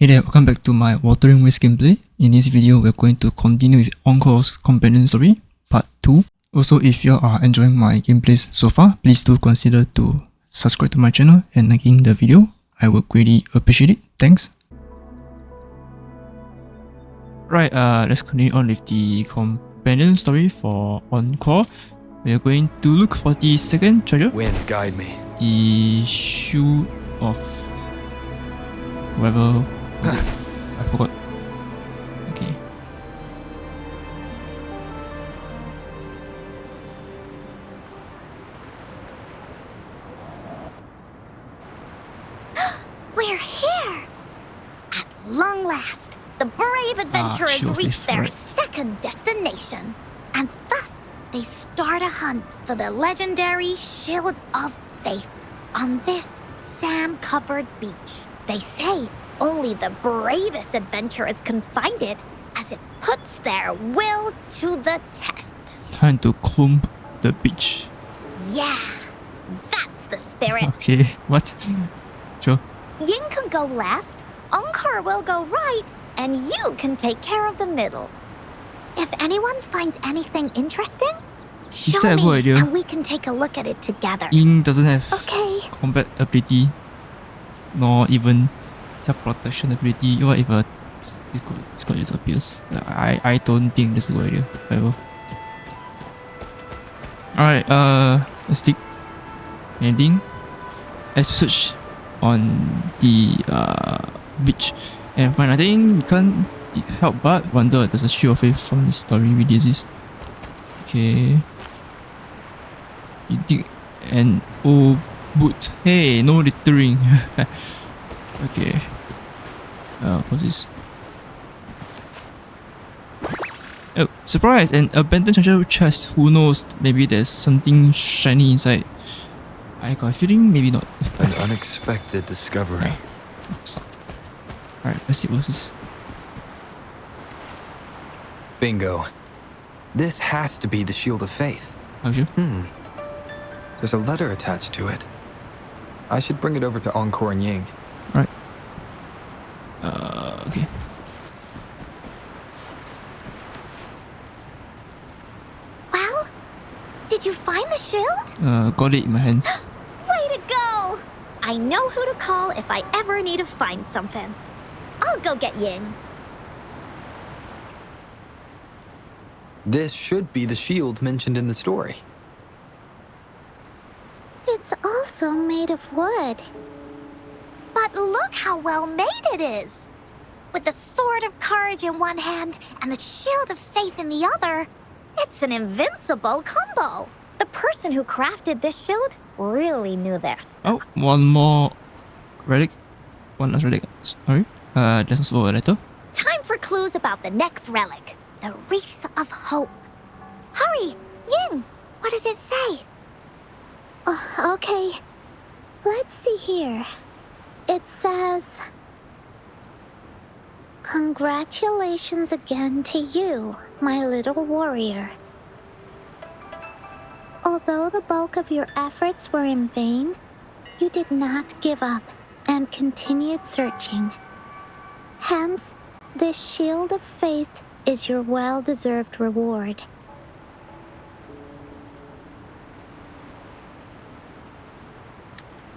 Hey there, welcome back to my Wuthering gameplay. In this video, we're going to continue with Encore's companion story, part 2. Also, if you are enjoying my gameplays so far, please do consider to subscribe to my channel and liking the video. I would greatly appreciate it. Thanks. Right, let's continue on with the companion story for Encore. We are going to look for the second treasure. Wind, guide me. The shoe of whatever was it? I forgot. Okay. We're here! At long last, the brave adventurers reach their second destination. And thus, they start a hunt for the legendary Shield of Faith on this sand-covered beach. They say only the bravest adventurers can find it, as it puts their will to the test. Time to comb the beach. Yeah, that's the spirit. Okay, what? Sure. Ying can go left, Encore will go right, and you can take care of the middle. If anyone finds anything interesting, show that a good me idea? and we can take a look at it together. Ying doesn't have Okay. combat ability, nor even self-protection ability. What if Discord just appears? I don't think that's a good idea. Whatever. Alright, let's take anything. Let's search on the beach and find. I think we can't help but wonder, there's a shield of faith from this story really exists. Okay. You dig an old boot. Hey, no littering. Okay. What's this? Oh, surprise! An abandoned treasure chest. Who knows? Maybe there's something shiny inside. I got a feeling, maybe not. An unexpected discovery. Alright, let's see what's this. Bingo. This has to be the Shield of Faith. Are you? There's a letter attached to it. I should bring it over to Encore and Ying. Right. Okay. Well, did you find the shield? Got it in my hands. Way to go! I know who to call if I ever need to find something. I'll go get Ying. This should be the shield mentioned in the story. It's also made of wood. But look how well made it is! With the Sword of Courage in one hand and the Shield of Faith in the other, it's an invincible combo. The person who crafted this shield really knew their stuff. Oh, one more relic. One last relic. Sorry. There's also a letter. Time for clues about the next relic, the Wreath of Hope. Hurry, Ying! What does it say? Okay. Let's see here. It says, "Congratulations again to you, my little warrior. Although the bulk of your efforts were in vain, you did not give up and continued searching. Hence, this Shield of Faith is your well-deserved reward."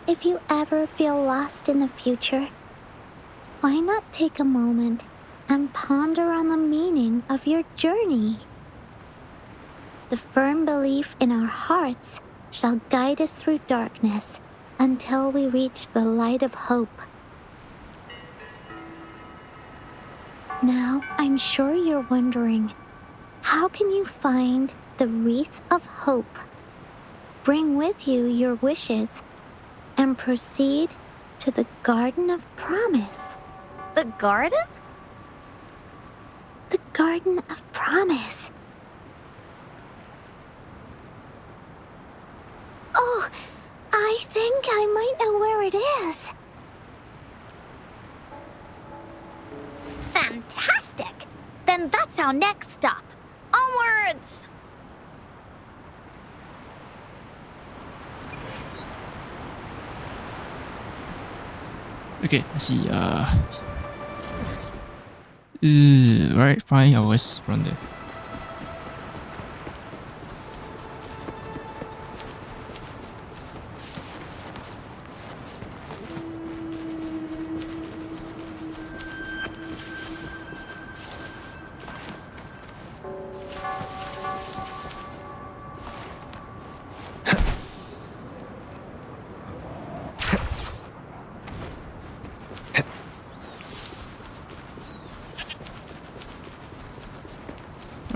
If you ever feel lost in the future, why not take a moment and ponder on the meaning of your journey? The firm belief in our hearts shall guide us through darkness until we reach the light of hope. Now, I'm sure you're wondering, how can you find the Wreath of Hope? Bring with you your wishes and proceed to the Garden of Promise. The garden? The Garden of Promise. Oh, I think I might know where it is. Fantastic! Then that's our next stop. Onwards! Okay, let's see. Right, fine, I'll always run there.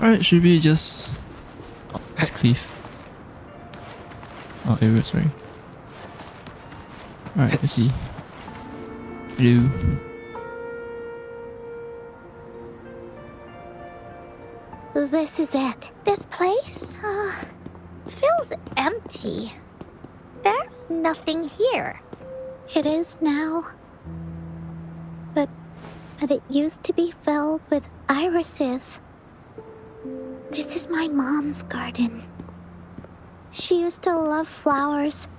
Alright, should we just... Oh, it's cliff. Oh, area, sorry. Alright, let's see. Hello. This is it. This place, feels empty. There's nothing here. It is now. But it used to be filled with irises. This is my mom's garden. She used to love flowers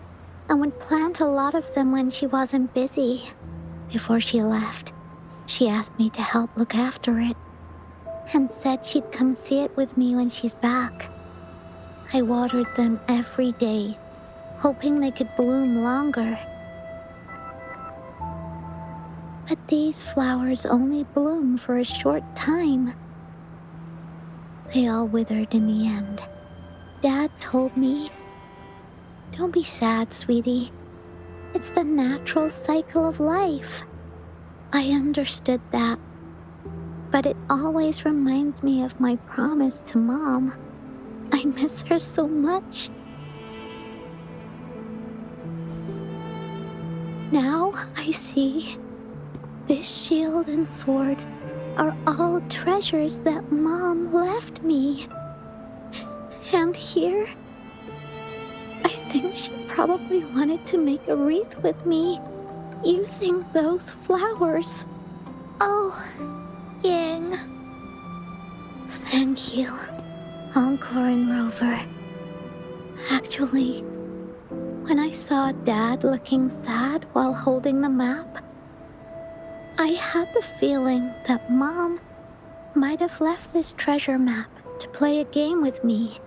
and would plant a lot of them when she wasn't busy. Before she left, she asked me to help look after it and said she'd come see it with me when she's back. I watered them every day, hoping they could bloom longer. But these flowers only bloom for a short time. They all withered in the end. Dad told me, "Don't be sad, sweetie. It's the natural cycle of life." I understood that, but it always reminds me of my promise to Mom. I miss her so much. Now I see this shield and sword are all treasures that Mom left me. And here, I think she probably wanted to make a wreath with me using those flowers. Oh, Ying. Thank you, Encore and Rover. Actually, when I saw Dad looking sad while holding the map, I had the feeling that Mom might have left this treasure map to play a game with me.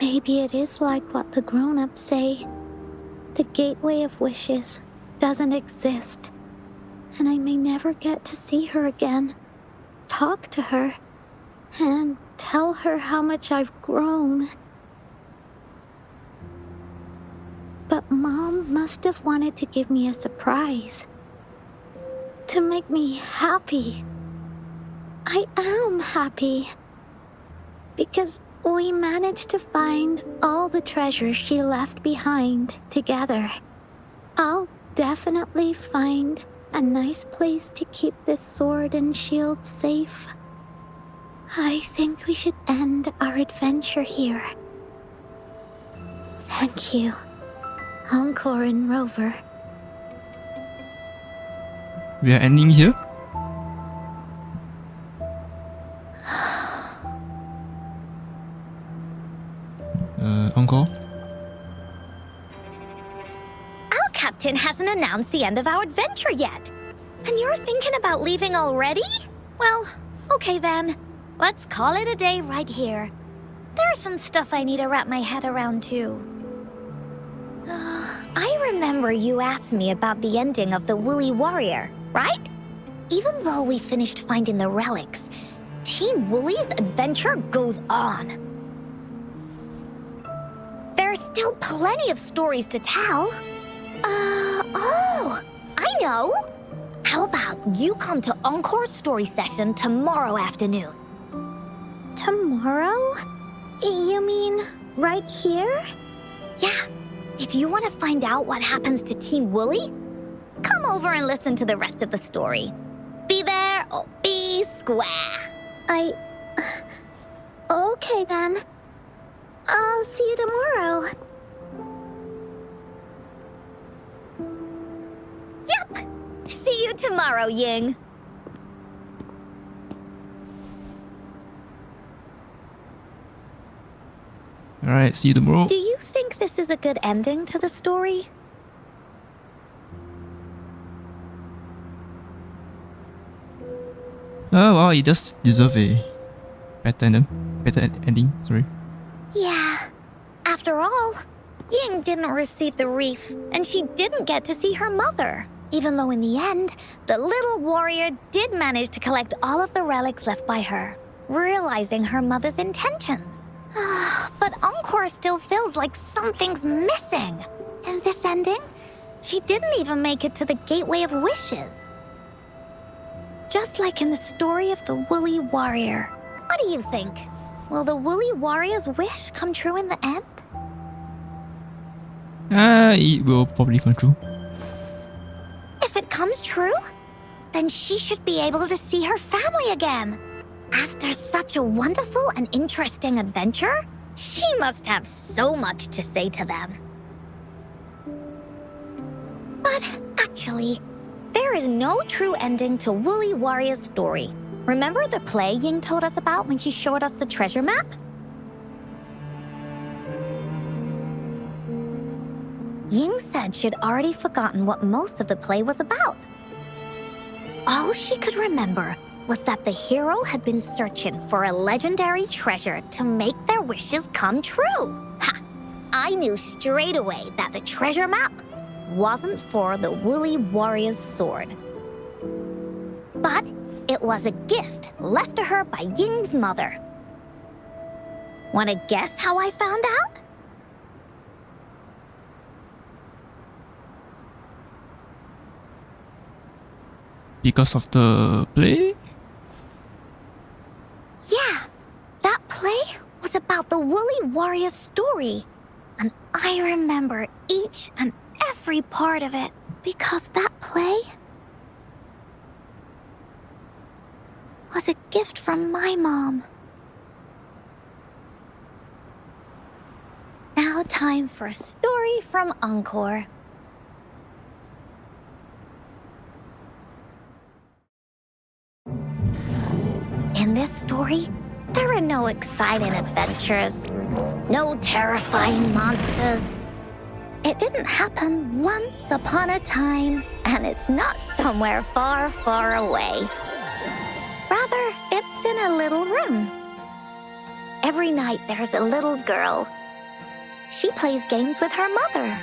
Maybe it is like what the grown-ups say. The gateway of wishes doesn't exist, and I may never get to see her again, talk to her, and tell her how much I've grown. But Mom must have wanted to give me a surprise. To make me happy. I am happy. Because we managed to find all the treasures she left behind together. I'll definitely find a nice place to keep this sword and shield safe. I think we should end our adventure here. Thank you, Encore and Rover. We are ending here. Encore? Our captain hasn't announced the end of our adventure yet. And you're thinking about leaving already? Well, okay then. Let's call it a day right here. There's some stuff I need to wrap my head around too. I remember you asked me about the ending of the Woolly Warrior, right? Even though we finished finding the relics, Team Woolly's adventure goes on. There's still plenty of stories to tell. Oh, I know. How about you come to Encore's story session tomorrow afternoon? Tomorrow? You mean right here? Yeah. If you want to find out what happens to Team Woolly, come over and listen to the rest of the story. Be there or be square. Okay then. I'll see you tomorrow. Yup! See you tomorrow, Ying. Alright, see you tomorrow. Do you think this is a good ending to the story? Oh wow, it does deserve a better ending. Sorry. Yeah. After all, Ying didn't receive the wreath, and she didn't get to see her mother. Even though in the end, the little warrior did manage to collect all of the relics left by her, realizing her mother's intentions. But Encore still feels like something's missing. In this ending, she didn't even make it to the Gateway of Wishes. Just like in the story of the Woolly Warrior. What do you think? Will the Woolly Warrior's wish come true in the end? It will probably come true. If it comes true, then she should be able to see her family again. After such a wonderful and interesting adventure, she must have so much to say to them. But actually, there is no true ending to Woolly Warrior's story. Remember the play Ying told us about when she showed us the treasure map? Ying said she'd already forgotten what most of the play was about. All she could remember was that the hero had been searching for a legendary treasure to make their wishes come true. Ha! I knew straight away that the treasure map wasn't for the Woolly Warrior's sword. But it was a gift left to her by Ying's mother. Wanna guess how I found out? Because of the play? Yeah, that play was about the Woolly Warrior's story. And I remember each and every part of it because that play was a gift from my mom. Now time for a story from Encore. In this story, there are no exciting adventures, no terrifying monsters. It didn't happen once upon a time, and it's not somewhere far, far away. Rather, it's in a little room. Every night there's a little girl. She plays games with her mother,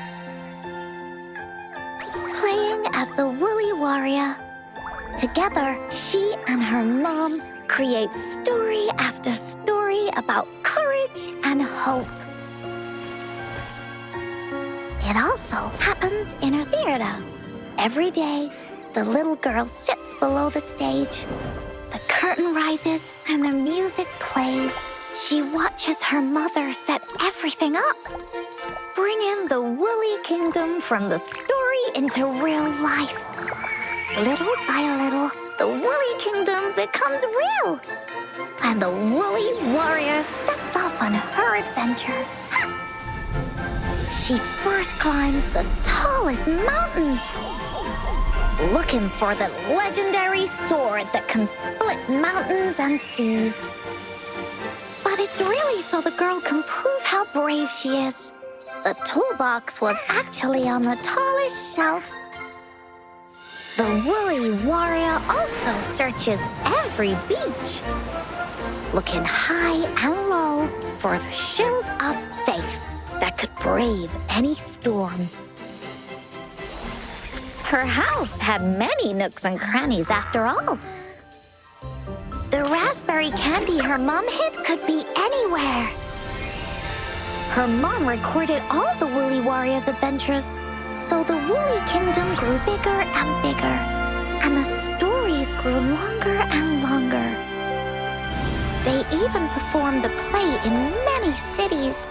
playing as the Woolly Warrior. Together, she and her mom create story after story about courage and hope. It also happens in her theater. Every day, the little girl sits below the stage. The curtain rises and the music plays. She watches her mother set everything up, bring in the Woolly Kingdom from the story into real life. Little by little, the Woolly Kingdom becomes real, and the Woolly Warrior sets off on her adventure. She first climbs the tallest mountain, looking for the legendary sword that can split mountains and seas. But it's really so the girl can prove how brave she is. The toolbox was actually on the tallest shelf. The Woolly Warrior also searches every beach, looking high and low for the shield of faith that could brave any storm. Her house had many nooks and crannies after all. The raspberry candy her mom hid could be anywhere. Her mom recorded all the Woolly Warrior's adventures, so the Woolly Kingdom grew bigger and bigger, and the stories grew longer and longer. They even performed the play in many cities.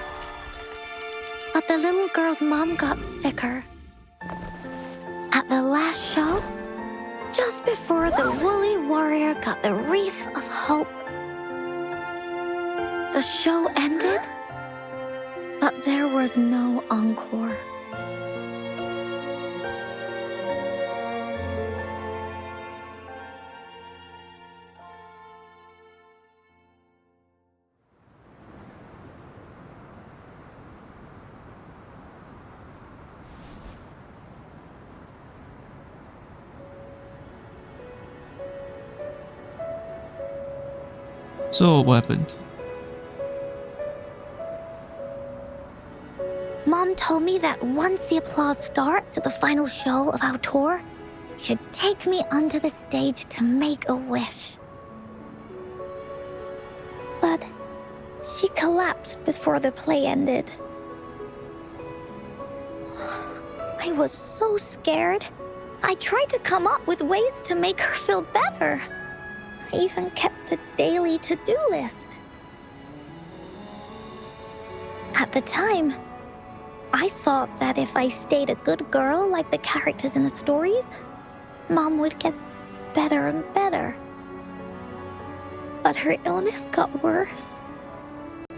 But the little girl's mom got sicker. At the last show, just before the Woolly Warrior got the wreath of hope, the show ended, but there was no encore. So what happened? Mom told me that once the applause starts at the final show of our tour, she'd take me onto the stage to make a wish. But she collapsed before the play ended. I was so scared. I tried to come up with ways to make her feel better. I even kept a daily to-do list. At the time, I thought that if I stayed a good girl like the characters in the stories, Mom would get better and better. But her illness got worse.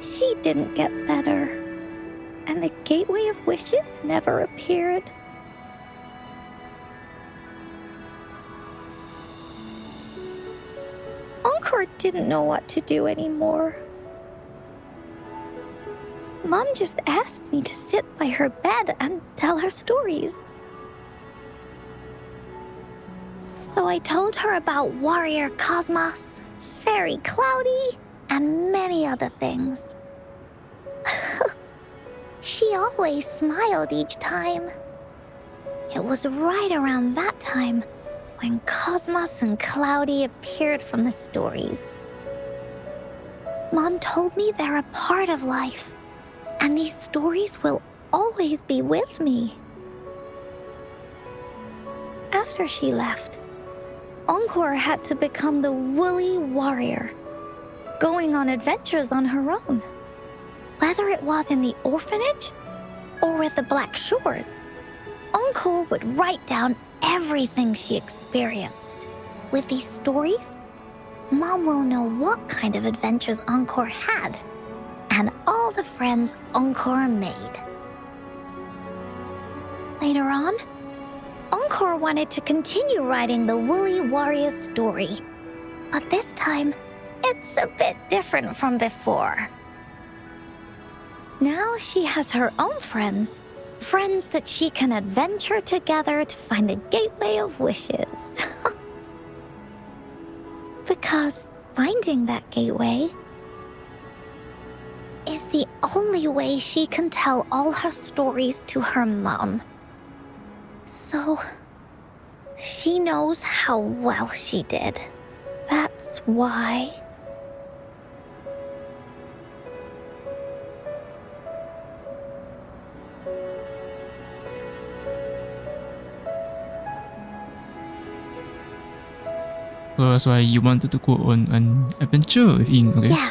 She didn't get better, and the Gateway of Wishes never appeared. Encore didn't know what to do anymore. Mom just asked me to sit by her bed and tell her stories. So I told her about Warrior Cosmos, Fairy Cloudy, and many other things. She always smiled each time. It was right around that time when Cosmos and Cloudy appeared from the stories. Mom told me they're a part of life, and these stories will always be with me. After she left, Encore had to become the woolly warrior, going on adventures on her own. Whether it was in the orphanage or with the Black Shores, Encore would write down everything she experienced. With these stories, Mom will know what kind of adventures Encore had and all the friends Encore made. Later on, Encore wanted to continue writing the Woolly Warrior's story, but this time, it's a bit different from before. Now she has her own friends that she can adventure together to find the Gateway of Wishes. Because finding that gateway is the only way she can tell all her stories to her mom. So, she knows how well she did. That's why. So that's why you wanted to go on an adventure with Ying, okay? Yeah.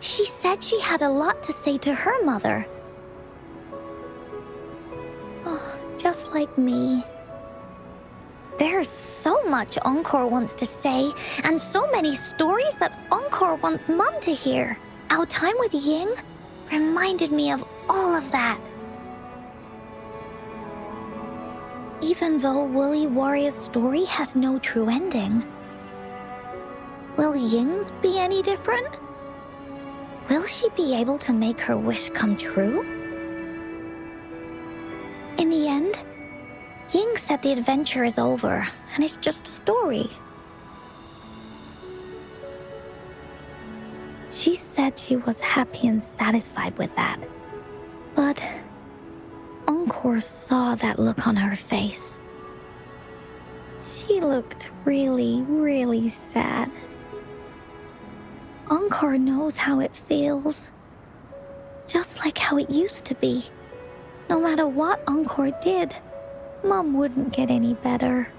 She said she had a lot to say to her mother. Oh, just like me. There's so much Encore wants to say, and so many stories that Encore wants Mom to hear. Our time with Ying reminded me of all of that. Even though Woolly Warrior's story has no true ending, will Ying's be any different? Will she be able to make her wish come true? In the end, Ying said the adventure is over, and it's just a story. She said she was happy and satisfied with that. But Encore saw that look on her face. She looked really, really sad. Encore knows how it feels. Just like how it used to be. No matter what Encore did, Mom wouldn't get any better.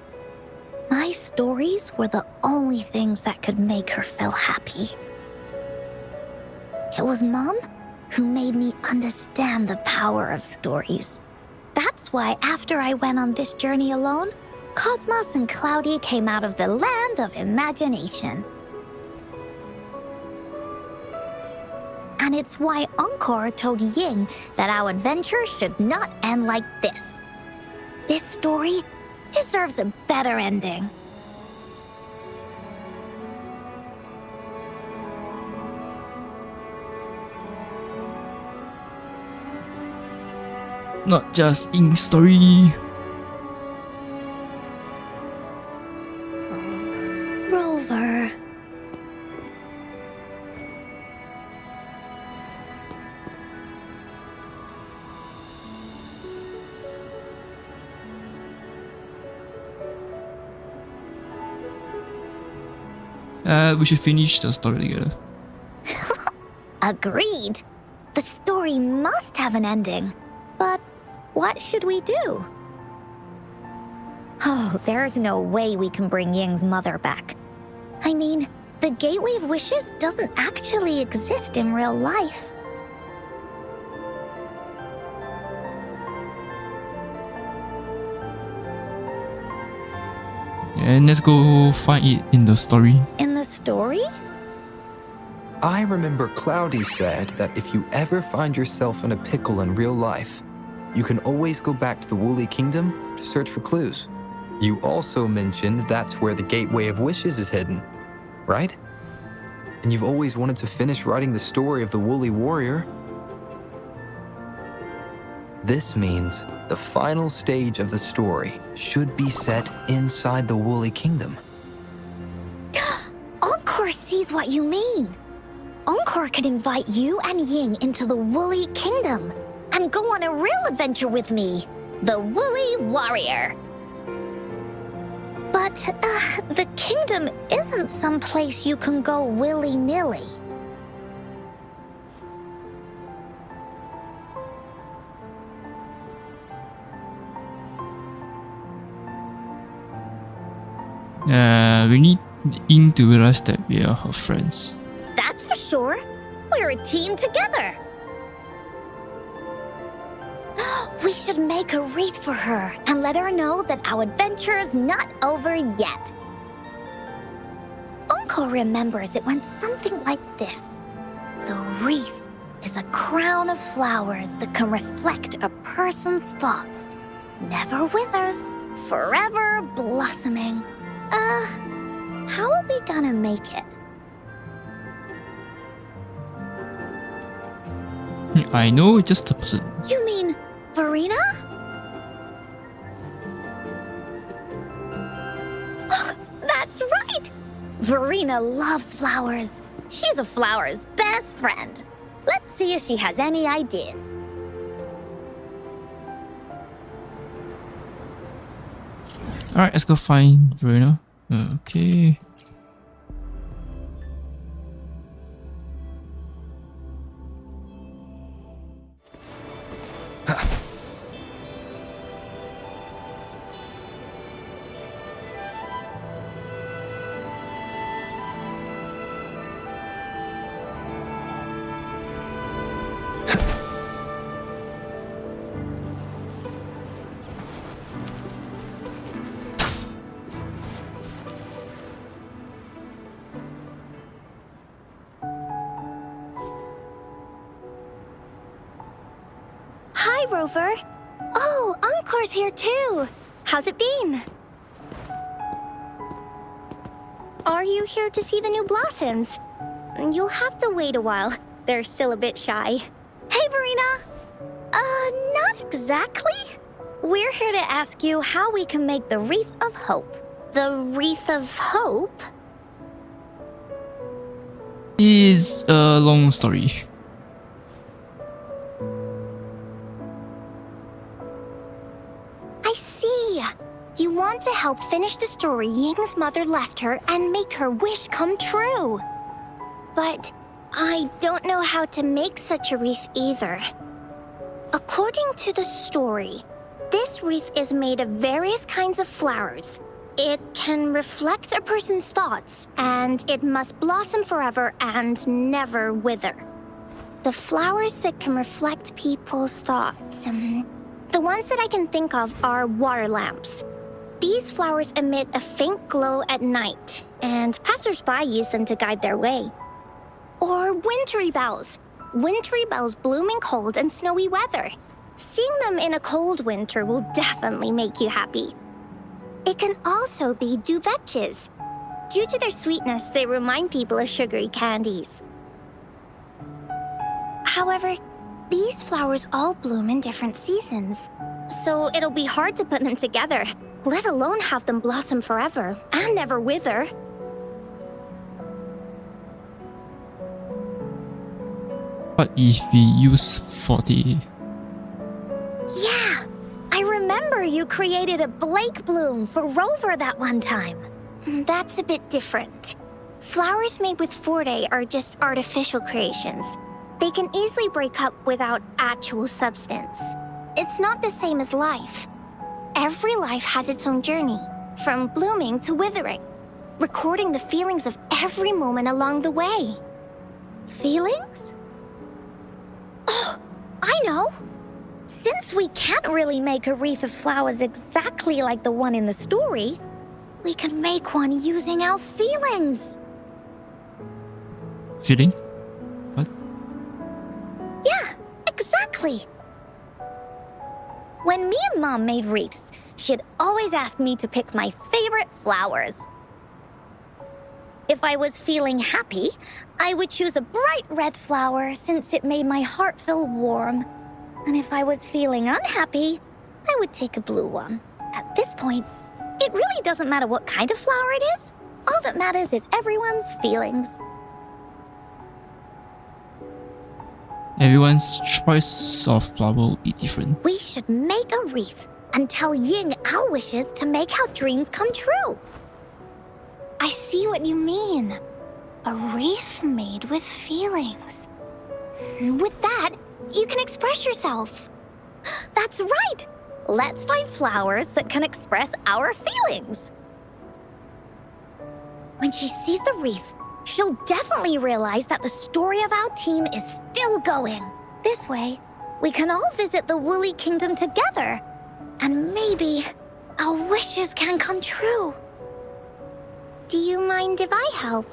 My stories were the only things that could make her feel happy. It was Mom who made me understand the power of stories. That's why after I went on this journey alone, Cosmos and Cloudy came out of the land of imagination. And it's why Encore told Ying that our adventure should not end like this. This story deserves a better ending. Not just Ying's story. Rover. We should finish the story together. Agreed. The story must have an ending. But what should we do? Oh, there's no way we can bring Ying's mother back. I mean, the Gateway of Wishes doesn't actually exist in real life. And let's go find it in the story. In the story? I remember Cloudy said that if you ever find yourself in a pickle in real life, you can always go back to the Woolly Kingdom to search for clues. You also mentioned that's where the Gateway of Wishes is hidden, right? And you've always wanted to finish writing the story of the Woolly Warrior. This means the final stage of the story should be set inside the Woolly Kingdom. Encore sees what you mean. Encore can invite you and Ying into the Woolly Kingdom and go on a real adventure with me, the Woolly Warrior. But the kingdom isn't some place you can go willy-nilly. We need Ying to realize that we are her friends. That's for sure. We're a team together. We should make a wreath for her and let her know that our adventure is not over yet. Encore remembers it went something like this. The wreath is a crown of flowers that can reflect a person's thoughts. Never withers, forever blossoming. How are we gonna make it? I know, just the person. You mean Verena? Oh, that's right! Verena loves flowers. She's a flower's best friend. Let's see if she has any ideas. Alright, let's go find Verena. Okay. Hi, Rover. Oh, Encore's here too. How's it been? Are you here to see the new blossoms? You'll have to wait a while. They're still a bit shy. Hey, Verena. Not exactly. We're here to ask you how we can make the Wreath of Hope. The Wreath of Hope? It's a long story. I see. You want to help finish the story Ying's mother left her and make her wish come true. But I don't know how to make such a wreath either. According to the story, this wreath is made of various kinds of flowers. It can reflect a person's thoughts, and it must blossom forever and never wither. The flowers that can reflect people's thoughts, the ones that I can think of are water lamps. These flowers emit a faint glow at night, and passers-by use them to guide their way. Or wintry bells. Wintry bells bloom in cold and snowy weather. Seeing them in a cold winter will definitely make you happy. It can also be duvetches. Due to their sweetness, they remind people of sugary candies. However, these flowers all bloom in different seasons, so it'll be hard to put them together, let alone have them blossom forever and never wither. What if we use 40? Yeah, I remember you created a Blake bloom for Rover that one time. That's a bit different. Flowers made with Forte are just artificial creations. They can easily break up without actual substance. It's not the same as life. Every life has its own journey, from blooming to withering, recording the feelings of every moment along the way. Feelings? Oh, I know! Since we can't really make a wreath of flowers exactly like the one in the story, we can make one using our feelings. Feeling? What? Yeah, exactly. When me and Mom made wreaths, she'd always ask me to pick my favorite flowers. If I was feeling happy, I would choose a bright red flower since it made my heart feel warm. And if I was feeling unhappy, I would take a blue one. At this point, it really doesn't matter what kind of flower it is. All that matters is everyone's feelings. Everyone's choice of flower will be different. We should make a wreath and tell Ying our wishes to make our dreams come true. I see what you mean. A wreath made with feelings. With that, you can express yourself. That's right! Let's find flowers that can express our feelings. When she sees the wreath, she'll definitely realize that the story of our team is still going. This way, we can all visit the Woolly Kingdom together. And maybe our wishes can come true. Do you mind if I help?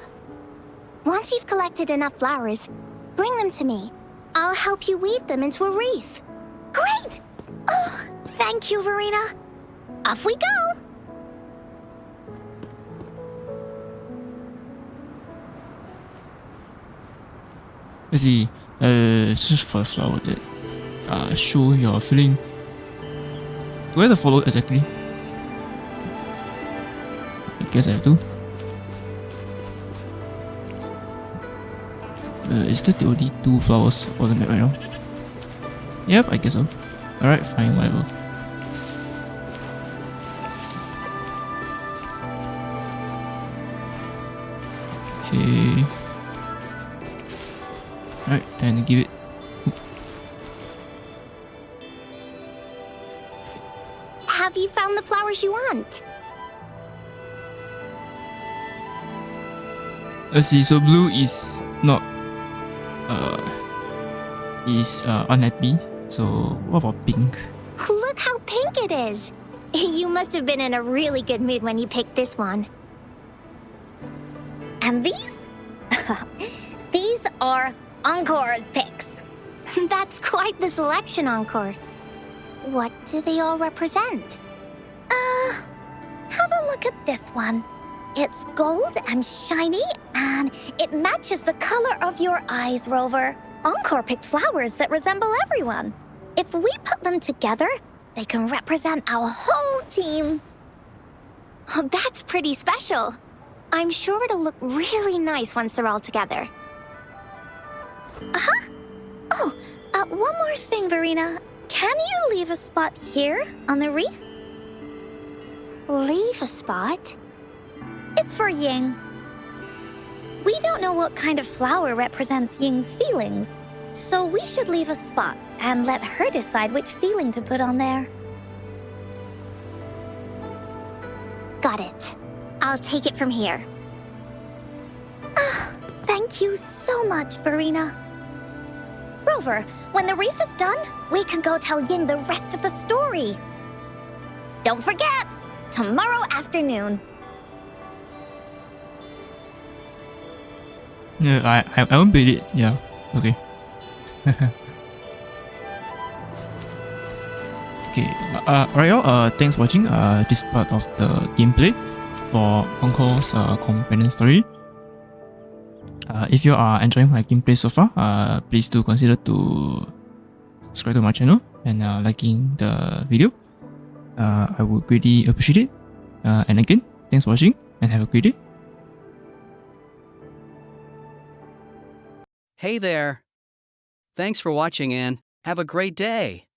Once you've collected enough flowers, bring them to me. I'll help you weave them into a wreath. Great! Oh, thank you, Verena. Off we go! Let's see. Search for a flower that show your feeling. Do I have to follow exactly? I guess I have to. Is that the only 2 flowers on the map right now? Yep, I guess so. Alright, fine, whatever. Okay. Alright, time to give it. Have you found the flowers you want? Let's see, so blue is not unhappy. So what about pink? Look how pink it is. You must have been in a really good mood when you picked this one. And these? These are Encore's picks. That's quite the selection, Encore. What do they all represent? Have a look at this one. It's gold and shiny, and it matches the color of your eyes, Rover. Encore picked flowers that resemble everyone. If we put them together, they can represent our whole team. Oh, that's pretty special. I'm sure it'll look really nice once they're all together. Uh-huh. Oh, one more thing, Verena. Can you leave a spot here on the wreath? Leave a spot? It's for Ying. We don't know what kind of flower represents Ying's feelings, so we should leave a spot and let her decide which feeling to put on there. Got it. I'll take it from here. Thank you so much, Verena. Rover, when the wreath is done, we can go tell Ying the rest of the story. Don't forget, tomorrow afternoon. Yeah, I won't beat it. Yeah, okay. Okay, alright y'all, thanks for watching this part of the gameplay for Encore's companion story. If you are enjoying my gameplay so far, please do consider to subscribe to my channel and liking the video. I would greatly appreciate it. And again, thanks for watching and have a great day. Hey there! Thanks for watching and have a great day!